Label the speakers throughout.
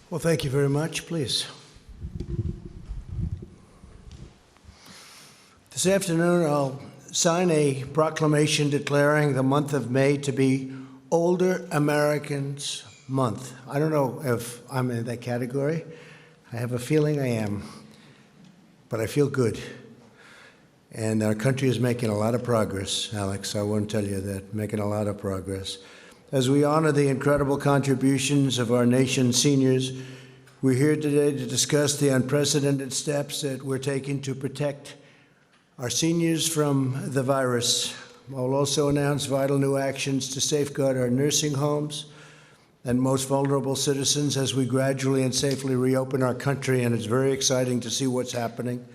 Speaker 1: Well, thank you very much. Please. This afternoon, I'll sign a proclamation declaring the month of May to be Older Americans Month. I don't know if I'm in that category. I have a feeling I am, but I feel good. And our country is making a lot of progress, Alex. I want to tell you that, making a lot of progress. As we honor the incredible contributions of our nation's seniors, we're here today to discuss the unprecedented steps that we're taking to protect our seniors from the virus. I'll also announce vital new actions to safeguard our nursing homes and most vulnerable citizens as we gradually and safely reopen our country, and it's very exciting to see what's happening.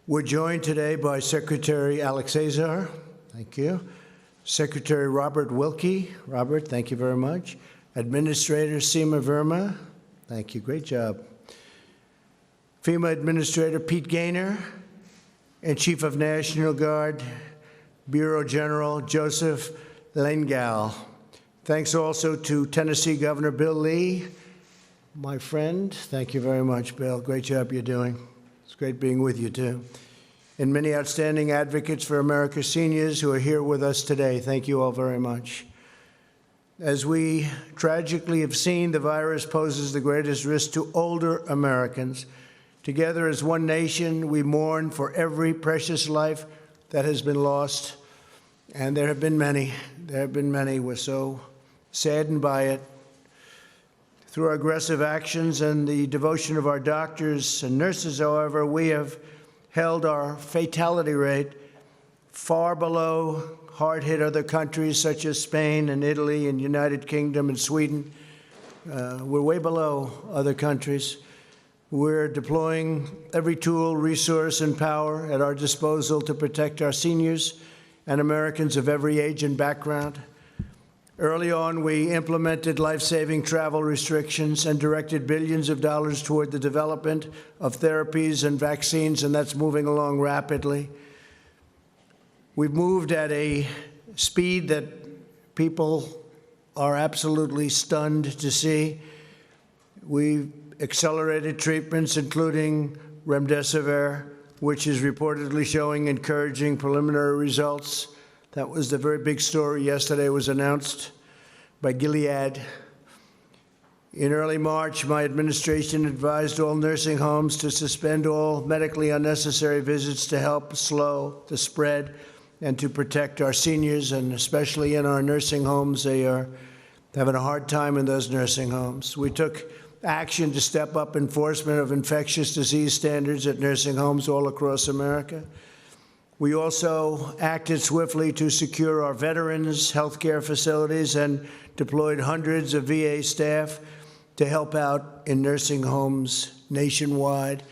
Speaker 1: We're joined today by Secretary Alex Azar, thank you, Secretary Robert Wilkie, Robert, thank you very much, Administrator Seema Verma, thank you, great job, FEMA Administrator Pete Gaynor, and Chief of National Guard Bureau General Joseph Lengal. Thanks also to Tennessee Governor Bill Lee, my friend. Thank you very much, Bill. Great job you're doing. It's great being with you, too. And many outstanding advocates for America's seniors who are here with us today. Thank you all very much. As we tragically have seen, the virus poses the greatest risk to older Americans. Together as one nation, we mourn for every precious life that has been lost. And there have been many. There have been many. We're so saddened by it. Through our aggressive actions and the devotion of our doctors and nurses, however, we have held our fatality rate far below hard-hit other countries such as Spain and Italy and United Kingdom and Sweden. We're way below other countries. We're deploying every tool, resource, and power at our disposal to protect our seniors and Americans of every age and background. Early on, we implemented life-saving travel restrictions and directed billions of dollars toward the development of therapies and vaccines, and that's moving along rapidly. We've moved at a speed that people are absolutely stunned to see. We've accelerated treatments, including remdesivir, which is reportedly showing encouraging preliminary results. That was the very big story yesterday. It was announced by Gilead. In early March, my administration advised all nursing homes to suspend all medically unnecessary visits to help slow the spread and to protect our seniors, and especially in our nursing homes. They are having a hard time in those nursing homes. We took action to step up enforcement of infectious disease standards at nursing homes all across America. We also acted swiftly to secure our veterans' health care facilities and deployed hundreds of VA staff to help out in nursing homes nationwide.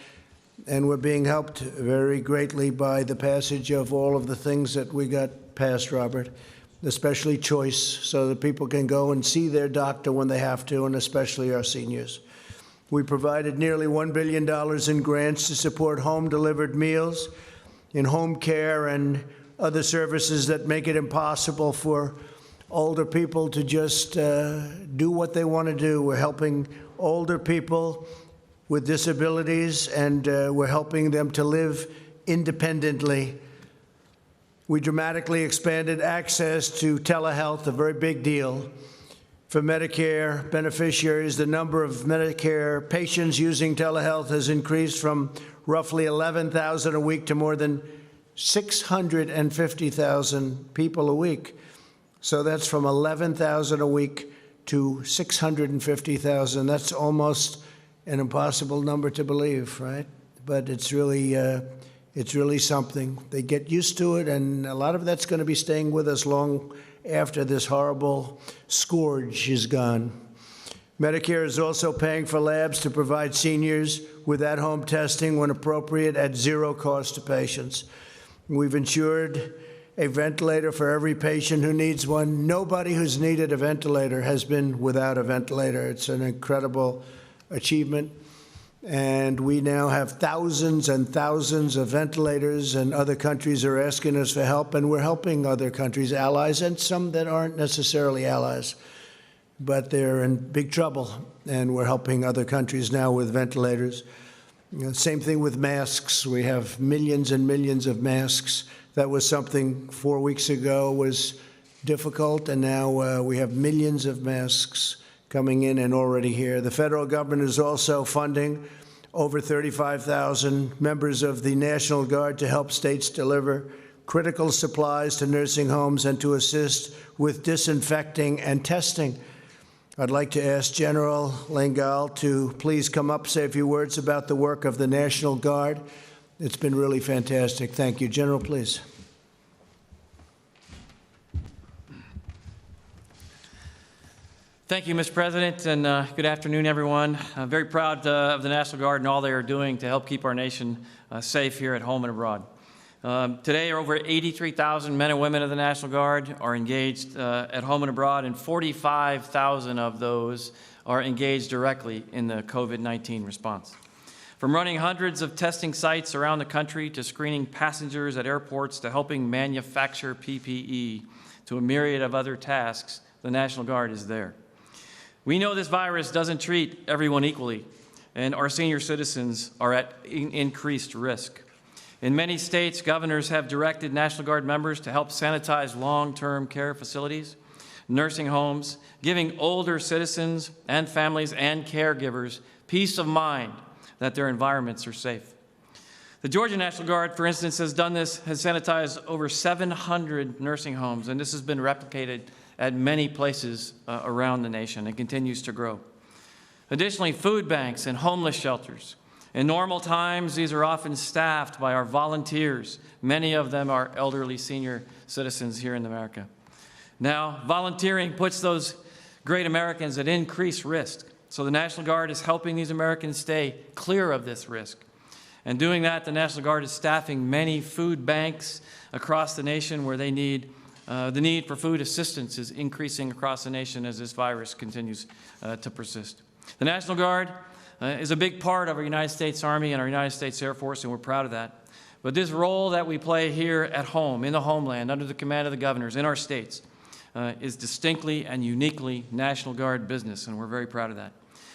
Speaker 1: And we're being helped very greatly by the passage of all of the things that we got passed, Robert, especially choice, so that people can go and see their doctor when they have to, and especially our seniors. We provided nearly $1 billion in grants to support home-delivered meals, in home care, and other services that make it impossible for older people to just do what they want to do. We're helping older people with disabilities, and we're helping them to live independently. We dramatically expanded access to telehealth, a very big deal. For Medicare beneficiaries, the number of Medicare patients using telehealth has increased from roughly 11,000 a week to more than 650,000 people a week. So that's from 11,000 a week to 650,000. That's almost an impossible number to believe, right? But it's really something. They get used to it, and a lot of that's going to be staying with us long after this horrible scourge is gone. Medicare is also paying for labs to provide seniors with at-home testing when appropriate at zero cost to patients. We've ensured a ventilator for every patient who needs one. Nobody who's needed a ventilator has been without a ventilator. It's an incredible achievement. And we now have thousands and thousands of ventilators, and other countries are asking us for help, and we're helping other countries, allies, and some that aren't necessarily allies. but they're in big trouble, and we're helping other countries now with ventilators. Same thing with masks. We have millions and millions of masks. That was something 4 weeks ago was difficult, and now we have millions of masks coming in and already here. The federal government is also funding over 35,000 members of the National Guard to help states deliver critical supplies to nursing homes and to assist with disinfecting and testing. I'd like to ask General Lengal to please come up, say a few words about the work of the National Guard. It's been really fantastic. Thank you. General, please.
Speaker 2: Thank you, Mr. President, and good afternoon, everyone. I'm very proud of the National Guard and all they are doing to help keep our nation safe here at home and abroad. Today, over 83,000 men and women of the National Guard are engaged at home and abroad, and 45,000 of those are engaged directly in the COVID-19 response. From running hundreds of testing sites around the country to screening passengers at airports to helping manufacture PPE to a myriad of other tasks, the National Guard is there. We know this virus doesn't treat everyone equally, and our senior citizens are at increased risk. In many states, governors have directed National Guard members to help sanitize long-term care facilities, nursing homes, giving older citizens and families and caregivers peace of mind that their environments are safe. The Georgia National Guard, for instance, has sanitized over 700 nursing homes, and this has been replicated at many places around the nation and continues to grow. Additionally, food banks and homeless shelters. In normal times, these are often staffed by our volunteers. Many of them are elderly senior citizens here in America. Now, volunteering puts those great Americans at increased risk. So the National Guard is helping these Americans stay clear of this risk. And doing that, the National Guard is staffing many food banks across the nation where the need for food assistance is increasing across the nation as this virus continues to persist. The National Guard is a big part of our United States Army and our United States Air Force, and we're proud of that. But this role that we play here at home, in the homeland, under the command of the governors in our states, is distinctly and uniquely National Guard business, and we're very proud of that.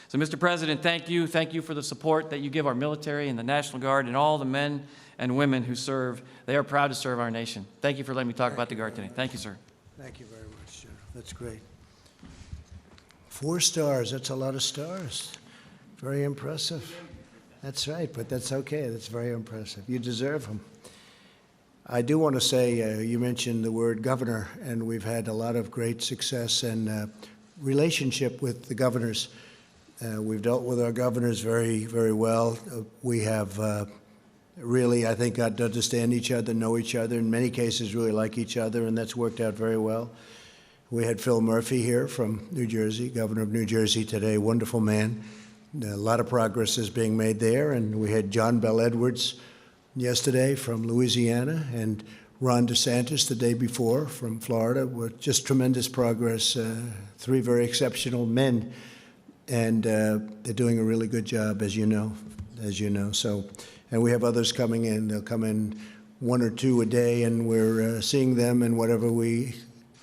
Speaker 2: So, Mr. President, thank you. Thank you for the support that you give our military and the National Guard and all the men and women who serve. They are proud to serve our nation. Thank you for letting me talk about the Guard today. Thank you, sir.
Speaker 1: Thank you very much, General. That's great. 4 stars. That's a lot of stars. Very impressive. That's right, but that's okay. That's very impressive. You deserve them. I do want to say, you mentioned the word governor, and we've had a lot of great success and relationship with the governors. We've dealt with our governors very, very well. We have really, I think, got to understand each other, know each other, in many cases really like each other, and that's worked out very well. We had Phil Murphy here from New Jersey, governor of New Jersey today, wonderful man. A lot of progress is being made there, and we had John Bell Edwards yesterday from Louisiana, and Ron DeSantis the day before from Florida, with just tremendous progress, 3 very exceptional men. And they're doing a really good job, as you know. So, and we have others coming in. They'll come in 1 or 2 a day, and we're seeing them, and whatever we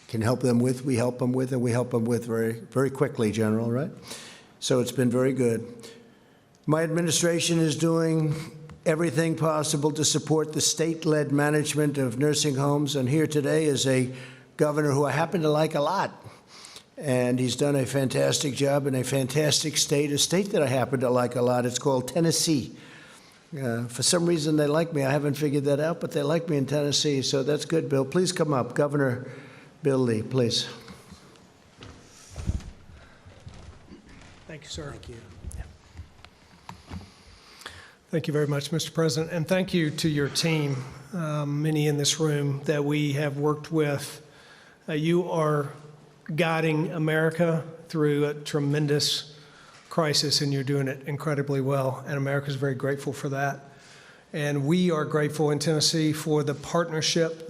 Speaker 1: can help them with, we help them with, and we help them with very, very quickly, General, right? So it's been very good. My administration is doing everything possible to support the state-led management of nursing homes, and here today is a governor who I happen to like a lot. And he's done a fantastic job in a fantastic state, a state that I happen to like a lot. It's called Tennessee. For some reason, they like me. I haven't figured that out, but they like me in Tennessee, so that's good, Bill. Please come up. Governor Bill Lee, please.
Speaker 3: Thank you, sir.
Speaker 1: Thank you.
Speaker 3: Thank you very much, Mr. President, and thank you to your team, many in this room that we have worked with. You are guiding America through a tremendous crisis, and you're doing it incredibly well, and America is very grateful for that. And we are grateful in Tennessee for the partnership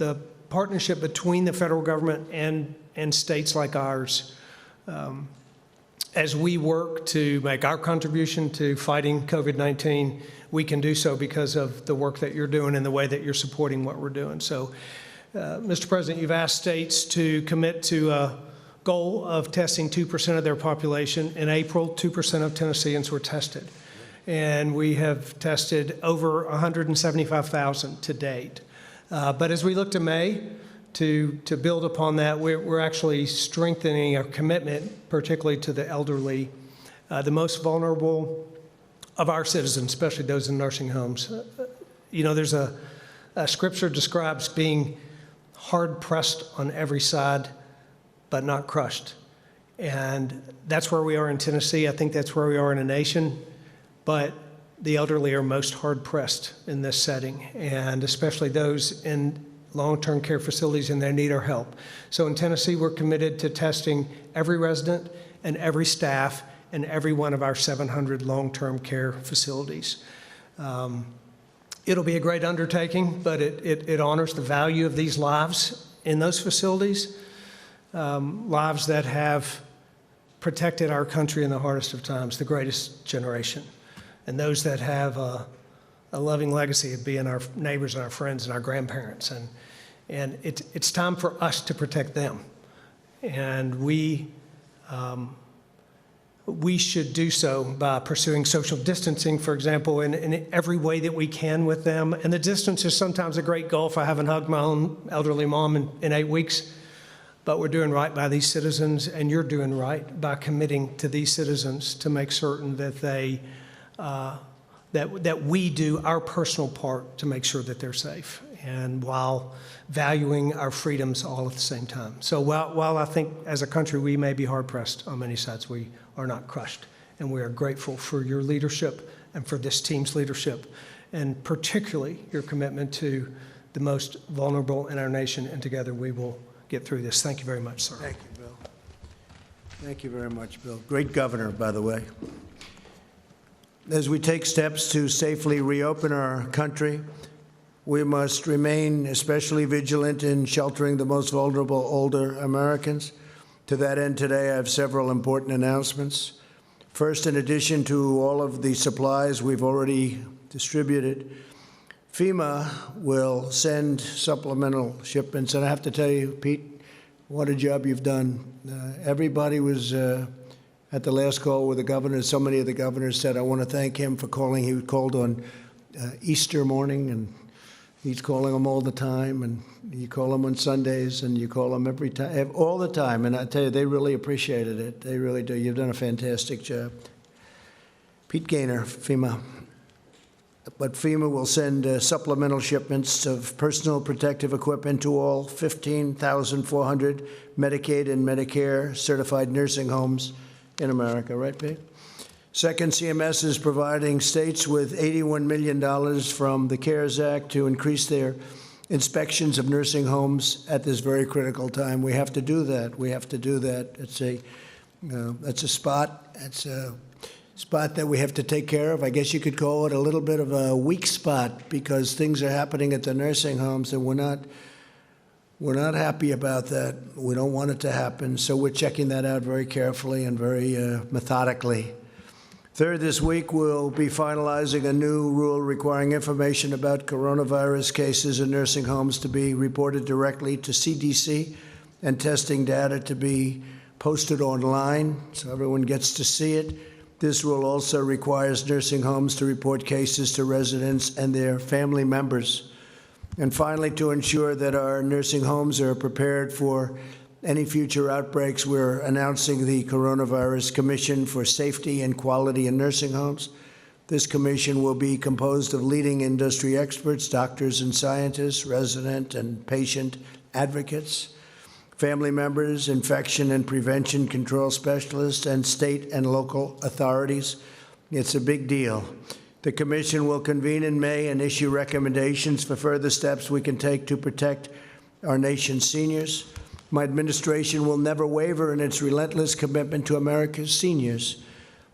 Speaker 3: between the federal government and states like ours. As we work to make our contribution to fighting COVID-19, we can do so because of the work that you're doing and the way that you're supporting what we're doing. So, Mr. President, you've asked states to commit to goal of testing 2% of their population. In April, 2% of Tennesseans were tested. And we have tested over 175,000 to date. But as we look to May, to build upon that, we're actually strengthening our commitment, particularly to the elderly, the most vulnerable of our citizens, especially those in nursing homes. There's a scripture describes being hard-pressed on every side, but not crushed. And that's where we are in Tennessee. I think that's where we are in a nation. But the elderly are most hard-pressed in this setting, and especially those in long-term care facilities, and they need our help. So in Tennessee, we're committed to testing every resident and every staff in every one of our 700 long-term care facilities. It'll be a great undertaking, but it honors the value of these lives in those facilities, lives that have protected our country in the hardest of times, the greatest generation, and those that have a loving legacy of being our neighbors and our friends and our grandparents. And it's time for us to protect them. And we should do so by pursuing social distancing, for example, in every way that we can with them. And the distance is sometimes a great gulf. I haven't hugged my own elderly mom in 8 weeks, but we're doing right by these citizens, and you're doing right by committing to these citizens to make certain that that we do our personal part to make sure that they're safe, and while valuing our freedoms all at the same time. So while I think as a country we may be hard-pressed on many sides, we are not crushed, and we are grateful for your leadership and for this team's leadership, and particularly your commitment to the most vulnerable in our nation, and together we will get through this. Thank you very much, sir.
Speaker 1: Thank you, Bill. Thank you very much, Bill. Great governor, by the way. As we take steps to safely reopen our country, we must remain especially vigilant in sheltering the most vulnerable older Americans. To that end, today I have several important announcements. First, in addition to all of the supplies we've already distributed, FEMA will send supplemental shipments. And I have to tell you, Pete, what a job you've done. Everybody was at the last call with the governor. So many of the governors said, I want to thank him for calling. He called on Easter morning, and he's calling them all the time. And you call them on Sundays, and you call them every time, all the time. And I tell you, they really appreciated it. They really do. You've done a fantastic job. Pete Gaynor, FEMA. But FEMA will send supplemental shipments of personal protective equipment to all 15,400 Medicaid and Medicare certified nursing homes in America, right, Pete? Second, CMS is providing states with $81 million from the CARES Act to increase their inspections of nursing homes at this very critical time. We have to do that. We have to do that. It's a spot. It's a spot that we have to take care of. I guess you could call it a little bit of a weak spot, because things are happening at the nursing homes, and we're not happy about that. We don't want it to happen, so we're checking that out very carefully and very methodically. Third, this week we'll be finalizing a new rule requiring information about coronavirus cases in nursing homes to be reported directly to CDC, and testing data to be posted online so everyone gets to see it. This rule also requires nursing homes to report cases to residents and their family members. And finally, to ensure that our nursing homes are prepared for any future outbreaks, we're announcing the Coronavirus Commission for Safety and Quality in Nursing Homes. This commission will be composed of leading industry experts, doctors and scientists, resident and patient advocates, family members, infection and prevention control specialists, and state and local authorities. It's a big deal. The commission will convene in May and issue recommendations for further steps we can take to protect our nation's seniors. My administration will never waver in its relentless commitment to America's seniors.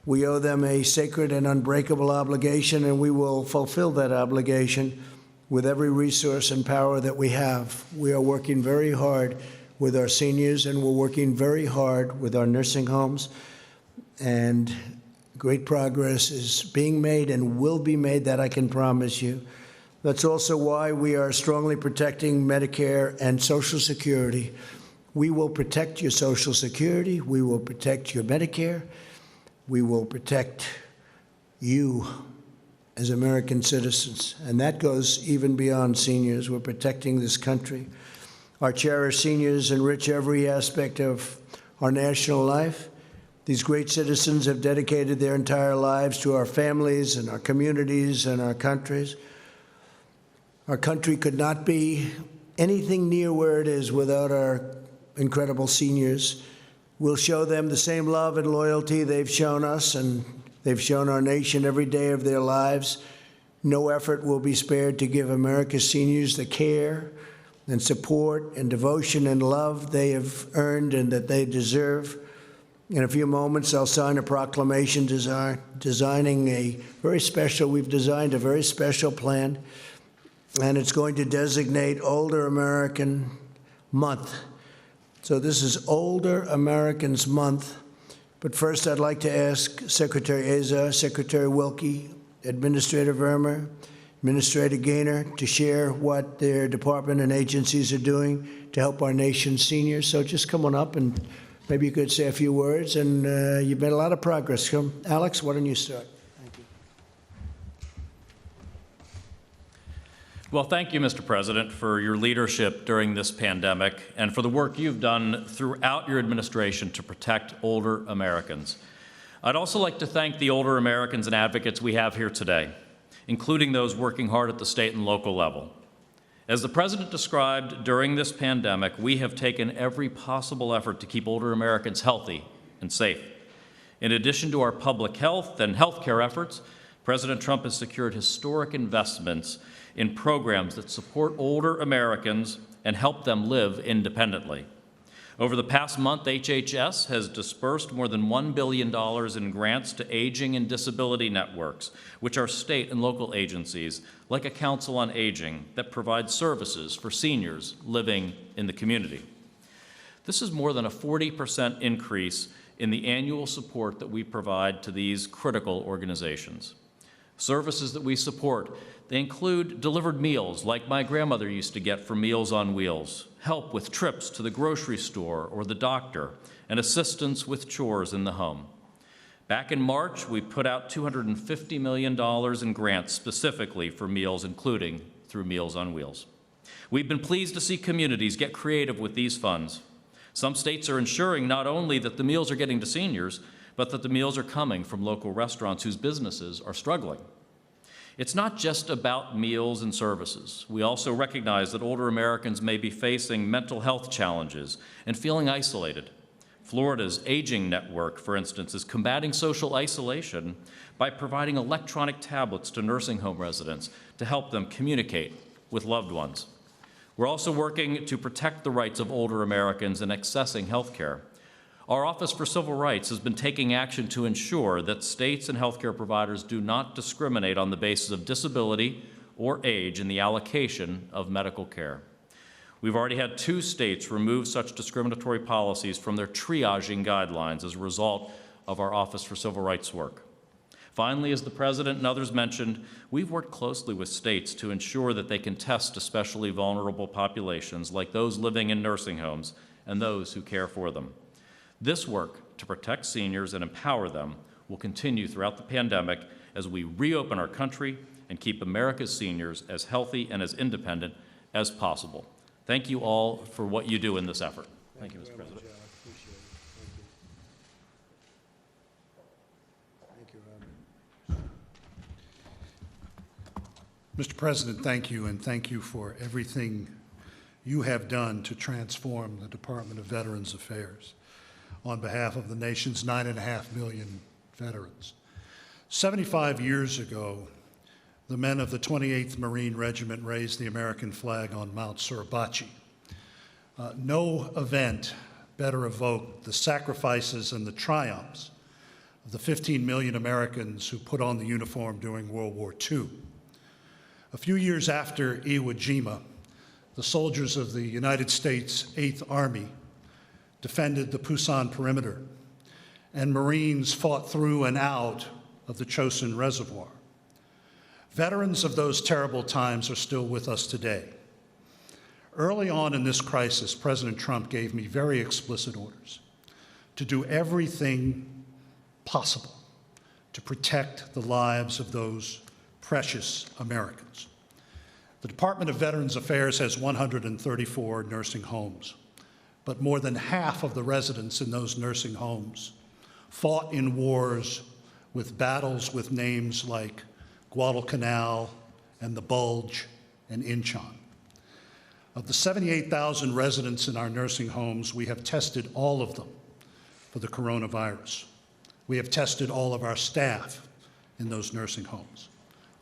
Speaker 1: We owe them a sacred and unbreakable obligation, and we will fulfill that obligation with every resource and power that we have. We are working very hard with our seniors, and we're working very hard with our nursing homes, and great progress is being made and will be made, that I can promise you. That's also why we are strongly protecting Medicare and Social Security. We will protect your Social Security. We will protect your Medicare. We will protect you as American citizens. And that goes even beyond seniors. We're protecting this country. Our cherished seniors enrich every aspect of our national life. These great citizens have dedicated their entire lives to our families and our communities and our countries. Our country could not be anything near where it is without our incredible seniors. We'll show them the same love and loyalty they've shown us, and they've shown our nation every day of their lives. No effort will be spared to give America's seniors the care and support and devotion and love they have earned and that they deserve. In a few moments, I'll sign a proclamation designing a very special, we've designed a very special plan, and it's going to designate Older American Month. So this is Older Americans Month. But first, I'd like to ask Secretary Azar, Secretary Wilkie, Administrator Verma, Administrator Gaynor to share what their department and agencies are doing to help our nation's seniors. So just come on up and maybe you could say a few words. And you've made a lot of progress. Come, Alex, why don't you start? Thank you.
Speaker 4: Well, thank you, Mr. President, for your leadership during this pandemic and for the work you've done throughout your administration to protect older Americans. I'd also like to thank the older Americans and advocates we have here today, including those working hard at the state and local level. As the President described during this pandemic, we have taken every possible effort to keep older Americans healthy and safe. In addition to our public health and healthcare efforts, President Trump has secured historic investments in programs that support older Americans and help them live independently. Over the past month, HHS has dispersed more than $1 billion in grants to aging and disability networks, which are state and local agencies like a Council on Aging that provide services for seniors living in the community. This is more than a 40% increase in the annual support that we provide to these critical organizations. Services that we support, they include delivered meals like my grandmother used to get for Meals on Wheels, help with trips to the grocery store or the doctor, and assistance with chores in the home. Back in March, we put out $250 million in grants specifically for meals, including through Meals on Wheels. We've been pleased to see communities get creative with these funds. Some states are ensuring not only that the meals are getting to seniors, but that the meals are coming from local restaurants whose businesses are struggling. It's not just about meals and services. We also recognize that older Americans may be facing mental health challenges and feeling isolated. Florida's Aging Network, for instance, is combating social isolation by providing electronic tablets to nursing home residents to help them communicate with loved ones. We're also working to protect the rights of older Americans in accessing health care. Our Office for Civil Rights has been taking action to ensure that states and healthcare providers do not discriminate on the basis of disability or age in the allocation of medical care. We've already had 2 states remove such discriminatory policies from their triaging guidelines as a result of our Office for Civil Rights work. Finally, as the President and others mentioned, we've worked closely with states to ensure that they can test especially vulnerable populations like those living in nursing homes and those who care for them. This work to protect seniors and empower them will continue throughout the pandemic as we reopen our country and keep America's seniors as healthy and as independent as possible. Thank you all for what you do in this effort. Thank you, Mr. President.
Speaker 5: Mr. President, thank you, and thank you for everything you have done to transform the Department of Veterans Affairs on behalf of the nation's 9.5 million veterans. 75 years ago, the men of the 28th Marine Regiment raised the American flag on Mount Suribachi. No event better evoked the sacrifices and the triumphs of the 15 million Americans who put on the uniform during World War II. A few years after Iwo Jima, the soldiers of the United States 8th Army defended the Pusan perimeter, and Marines fought through and out of the Chosin Reservoir. Veterans of those terrible times are still with us today. Early on in this crisis, President Trump gave me very explicit orders to do everything possible to protect the lives of those precious Americans. The Department of Veterans Affairs has 134 nursing homes, but more than half of the residents in those nursing homes fought in wars with battles with names like Guadalcanal and the Bulge and Inchon. Of the 78,000 residents in our nursing homes, we have tested all of them for the coronavirus. We have tested all of our staff in those nursing homes.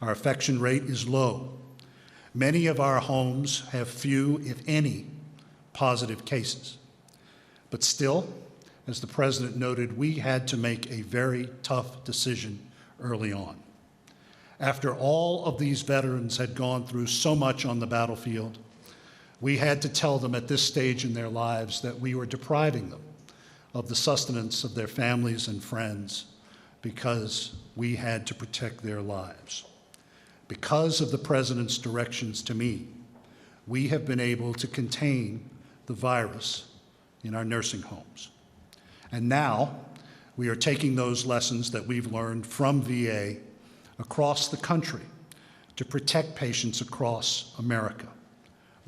Speaker 5: Our infection rate is low. Many of our homes have few, if any, positive cases. But still, as the President noted, we had to make a very tough decision early on. After all of these veterans had gone through so much on the battlefield, we had to tell them at this stage in their lives that we were depriving them of the sustenance of their families and friends because we had to protect their lives. Because of the President's directions to me, we have been able to contain the virus in our nursing homes. And now we are taking those lessons that we've learned from VA across the country to protect patients across America.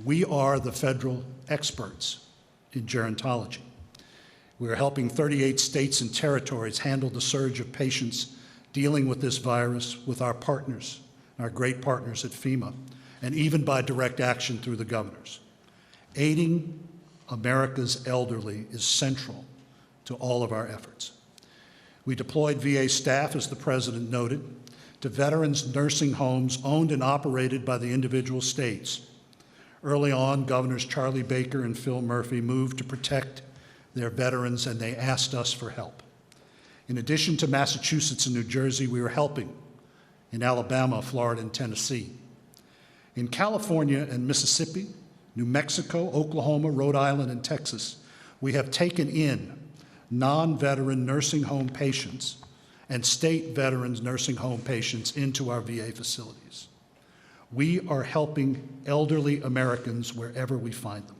Speaker 5: We are the federal experts in gerontology. We are helping 38 states and territories handle the surge of patients dealing with this virus with our partners, our great partners at FEMA, and even by direct action through the governors. Aiding America's elderly is central to all of our efforts. We deployed VA staff, as the President noted, to veterans' nursing homes owned and operated by the individual states. Early on, Governors Charlie Baker and Phil Murphy moved to protect their veterans, and they asked us for help. In addition to Massachusetts and New Jersey, we were helping in Alabama, Florida, and Tennessee. In California and Mississippi, New Mexico, Oklahoma, Rhode Island, and Texas, we have taken in non-veteran nursing home patients and state veterans nursing home patients into our VA facilities. We are helping elderly Americans wherever we find them.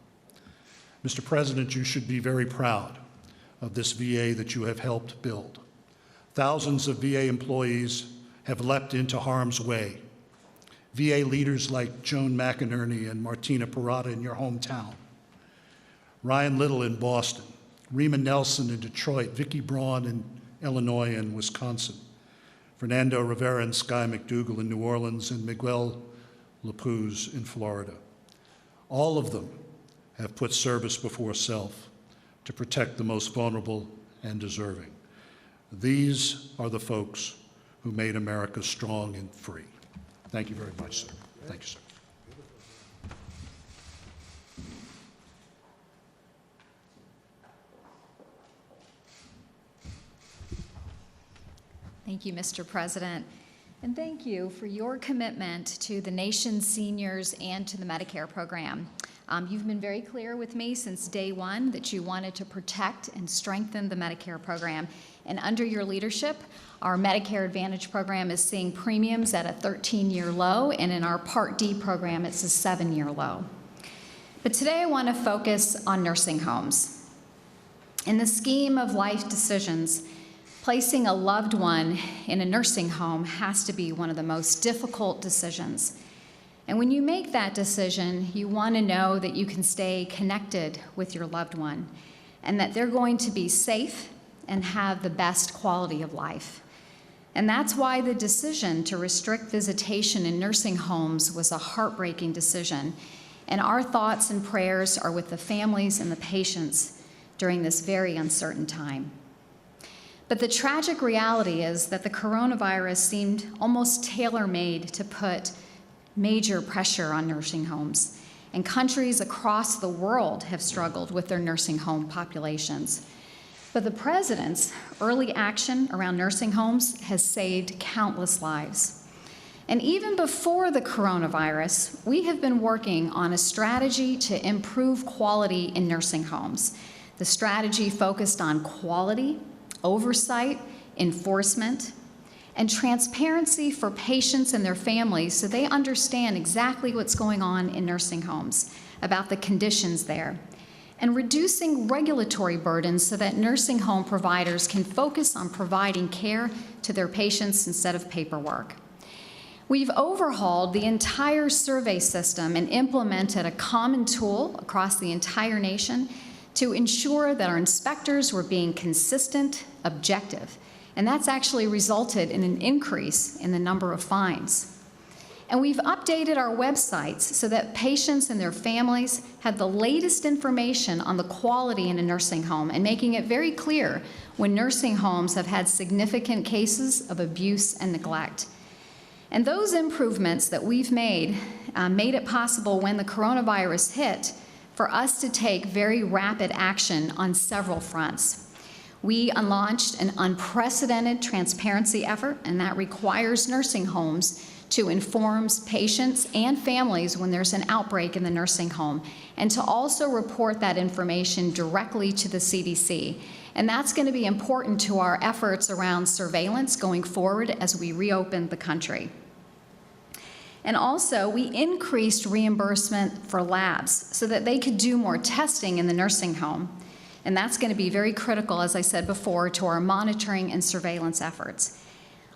Speaker 5: Mr. President, you should be very proud of this VA that you have helped build. Thousands of VA employees have leapt into harm's way. VA leaders like Joan McInerney and Martina Parada in your hometown, Ryan Little in Boston, Rima Nelson in Detroit, Vicki Braun in Illinois and Wisconsin, Fernando Rivera and Sky McDougal in New Orleans, and Miguel Lapuz in Florida. All of them have put service before self to protect the most vulnerable and deserving. These are the folks who made America strong and free. Thank you very much, sir. Thank you, sir.
Speaker 6: Thank you, Mr. President. And thank you for your commitment to the nation's seniors and to the Medicare program. You've been very clear with me since day one that you wanted to protect and strengthen the Medicare program. And under your leadership, our Medicare Advantage program is seeing premiums at a 13-year low, and in our Part D program, it's a 7-year low. But today I want to focus on nursing homes. In the scheme of life decisions, placing a loved one in a nursing home has to be one of the most difficult decisions. And when you make that decision, you want to know that you can stay connected with your loved one and that they're going to be safe and have the best quality of life. And that's why the decision to restrict visitation in nursing homes was a heartbreaking decision. And our thoughts and prayers are with the families and the patients during this very uncertain time. But the tragic reality is that the coronavirus seemed almost tailor-made to put major pressure on nursing homes, and countries across the world have struggled with their nursing home populations. But the President's early action around nursing homes has saved countless lives. And even before the coronavirus, we have been working on a strategy to improve quality in nursing homes. The strategy focused on quality, oversight, enforcement, and transparency for patients and their families so they understand exactly what's going on in nursing homes, about the conditions there, and reducing regulatory burdens so that nursing home providers can focus on providing care to their patients instead of paperwork. We've overhauled the entire survey system and implemented a common tool across the entire nation to ensure that our inspectors were being consistent, objective, and that's actually resulted in an increase in the number of fines. And we've updated our websites so that patients and their families have the latest information on the quality in a nursing home and making it very clear when nursing homes have had significant cases of abuse and neglect. And those improvements that we've made it possible when the coronavirus hit for us to take very rapid action on several fronts. We launched an unprecedented transparency effort, and that requires nursing homes to inform patients and families when there's an outbreak in the nursing home, and to also report that information directly to the CDC. And that's going to be important to our efforts around surveillance going forward as we reopen the country. And also, we increased reimbursement for labs so that they could do more testing in the nursing home. And that's going to be very critical, as I said before, to our monitoring and surveillance efforts.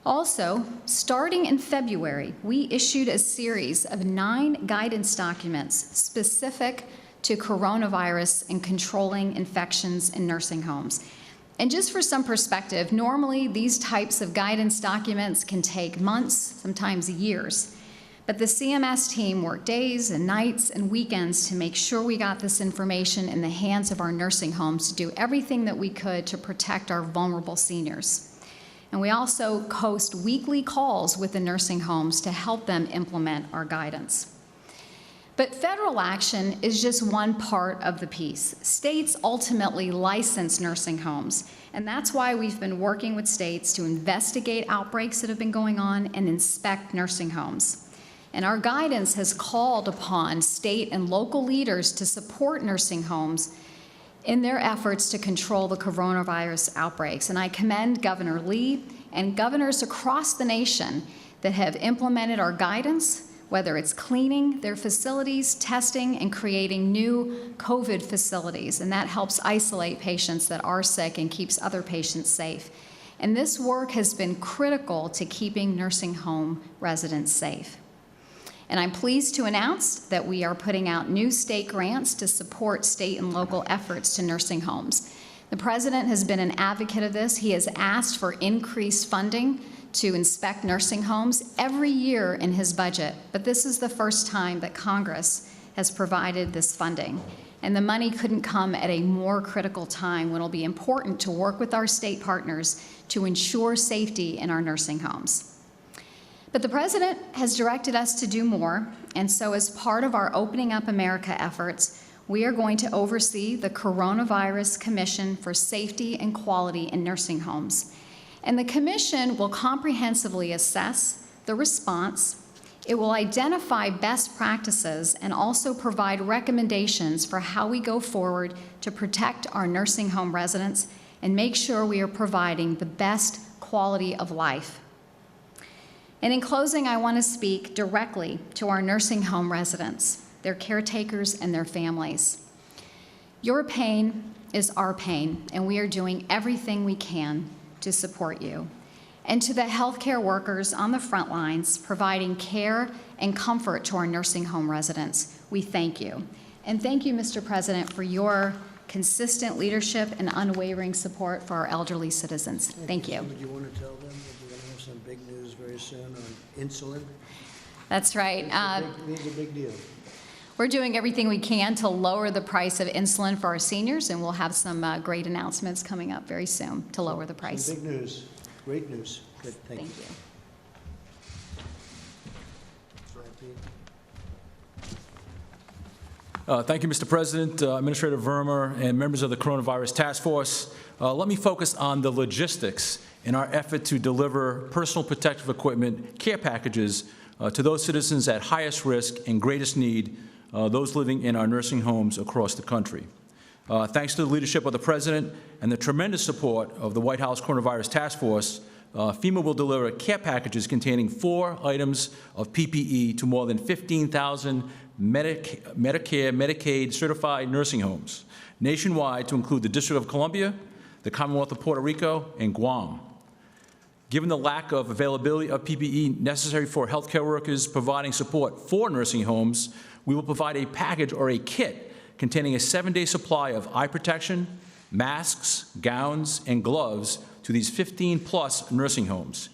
Speaker 6: Also, starting in February, we issued a series of 9 guidance documents specific to coronavirus and controlling infections in nursing homes. And just for some perspective, normally these types of guidance documents can take months, sometimes years. But the CMS team worked days and nights and weekends to make sure we got this information in the hands of our nursing homes to do everything that we could to protect our vulnerable seniors. And we also host weekly calls with the nursing homes to help them implement our guidance. But federal action is just one part of the piece. States ultimately license nursing homes, and that's why we've been working with states to investigate outbreaks that have been going on and inspect nursing homes. And our guidance has called upon state and local leaders to support nursing homes in their efforts to control the coronavirus outbreaks. And I commend Governor Lee and governors across the nation that have implemented our guidance, whether it's cleaning their facilities, testing, and creating new COVID facilities. And that helps isolate patients that are sick and keeps other patients safe. And this work has been critical to keeping nursing home residents safe. And I'm pleased to announce that we are putting out new state grants to support state and local efforts to nursing homes. The President has been an advocate of this. He has asked for increased funding to inspect nursing homes every year in his budget, but this is the first time that Congress has provided this funding. And the money couldn't come at a more critical time when it'll be important to work with our state partners to ensure safety in our nursing homes. But the President has directed us to do more, and so as part of our Opening Up America efforts, we are going to oversee the Coronavirus Commission for Safety and Quality in Nursing Homes. And the commission will comprehensively assess the response. It will identify best practices and also provide recommendations for how we go forward to protect our nursing home residents and make sure we are providing the best quality of life. And in closing, I want to speak directly to our nursing home residents, their caretakers, and their families. Your pain is our pain, and we are doing everything we can to support you. And to the healthcare workers on the front lines providing care and comfort to our nursing home residents, we thank you. And thank you, Mr. President, for your consistent leadership and unwavering support for our elderly citizens. Thank you.
Speaker 1: Do you want to tell them that we're going to have some big news very soon on insulin?
Speaker 6: That's right.
Speaker 1: These are a big deal.
Speaker 6: We're doing everything we can to lower the price of insulin for our seniors, and we'll have some great announcements coming up very soon to lower the price.
Speaker 1: Some big news. Great news. Good. Thank you.
Speaker 7: Thank you, Mr. President, Administrator Verma, and members of the Coronavirus Task Force. Let me focus on the logistics in our effort to deliver personal protective equipment care packages to those citizens at highest risk and greatest need, those living in our nursing homes across the country. Thanks to the leadership of the President and the tremendous support of the White House Coronavirus Task Force, FEMA will deliver care packages containing 4 items of PPE to more than 15,000 Medicare, Medicaid certified nursing homes nationwide, to include the District of Columbia, the Commonwealth of Puerto Rico, and Guam. Given the lack of availability of PPE necessary for healthcare workers providing support for nursing homes, we will provide a package or a kit containing a 7-day supply of eye protection, masks, gowns, and gloves to these 15-plus nursing homes.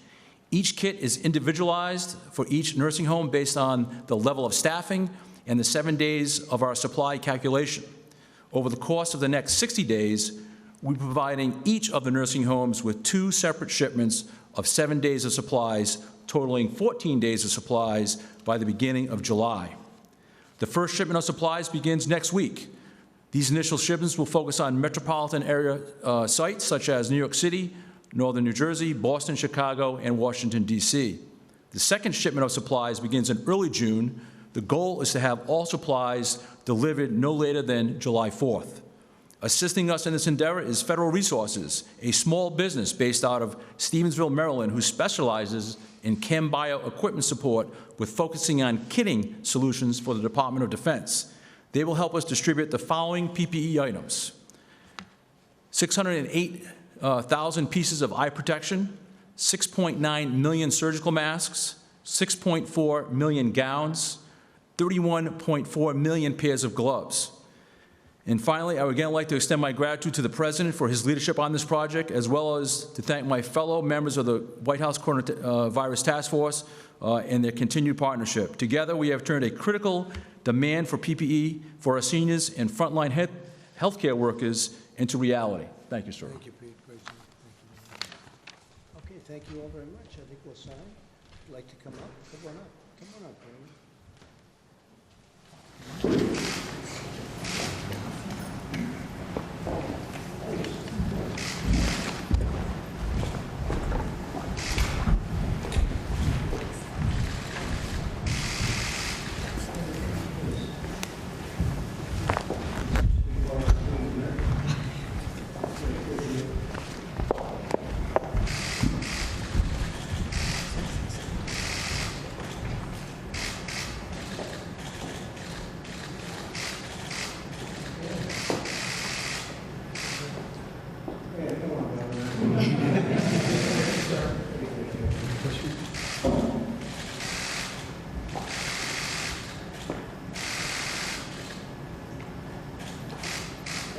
Speaker 7: Each kit is individualized for each nursing home based on the level of staffing and the 7 days of our supply calculation. Over the course of the next 60 days, we'll be providing each of the nursing homes with 2 separate shipments of 7 days of supplies, totaling 14 days of supplies by the beginning of July. The first shipment of supplies begins next week. These initial shipments will focus on metropolitan area sites such as New York City, Northern New Jersey, Boston, Chicago, and Washington, D.C. The second shipment of supplies begins in early June. The goal is to have all supplies delivered no later than July 4th. Assisting us in this endeavor is Federal Resources, a small business based out of Stevensville, Maryland, who specializes in chem bio equipment support with focusing on kitting solutions for the Department of Defense. They will help us distribute the following PPE items: 608,000 pieces of eye protection, 6.9 million surgical masks, 6.4 million gowns, 31.4 million pairs of gloves. And finally, I would again like to extend my gratitude to the President for his leadership on this project, as well as to thank my fellow members of the White House Coronavirus Task Force and their continued partnership. Together, we have turned a critical demand for PPE for our seniors and frontline healthcare workers into reality. Thank you, sir.
Speaker 1: Thank you, Pete. Great job. Thank you. Okay, thank you all very much. I think we'll sign. Would like to come up? Come on up. Come on up, Brandon.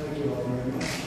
Speaker 1: Thank you all very much.